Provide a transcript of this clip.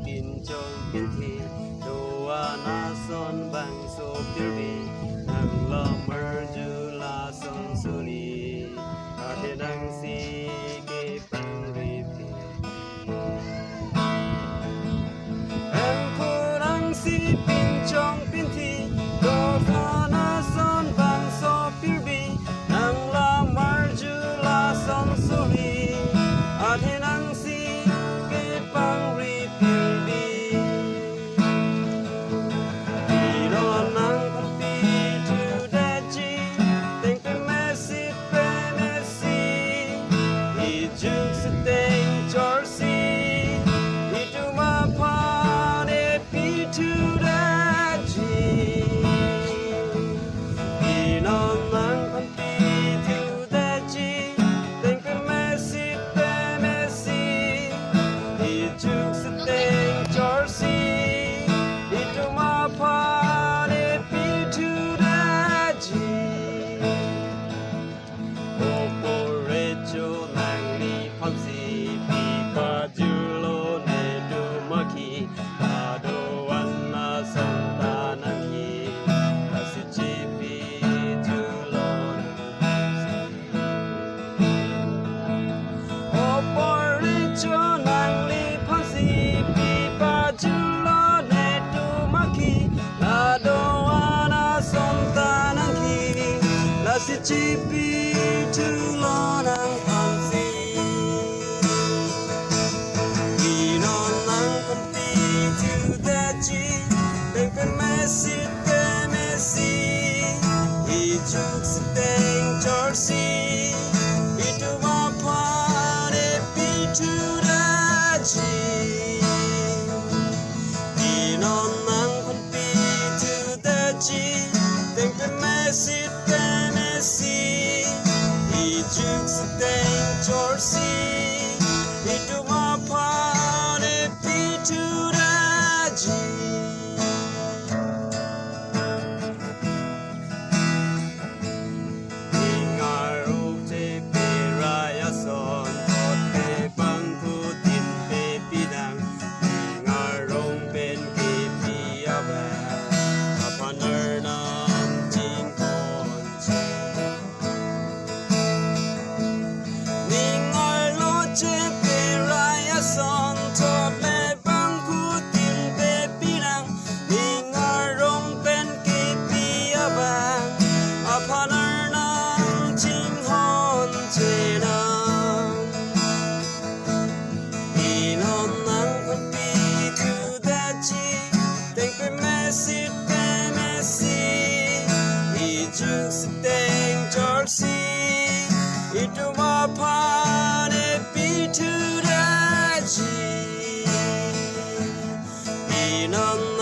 ปินจงเป็นทีตัวนาซอนบังโซปิลบีนังลอมอร์จูลาซอนสุลีอาเทนังซีเกปังรีปีแอมพูรังซีปินจงเป็นทีตัวนาซอนบังโซปิลบีนังลอมอร์จูลาซอนสุลีอาเทนังซีเกปังรีปีCipi tu lonang pansi Inonang kampi tu daji Pengpe Messi te Messi Ijuk seteng Jorsi Itu mapane pitu daji Inonang kampi tu daji Pengpe Messi te Ijuk seteng Jorsi Itu mapane pitu daji Ingar ukte pe raya son Tot pe bangku tin pe pidang Ingar rong ben ke piawa Kapaner nam jing kon son tot le bangku tin pe pirang ningar rong pen ke pia bang apanar nam ching hon che nam inon nang kon pi tu da chi teng pe Messi ijuk seteng Jorsi itu mapane pi tu Inon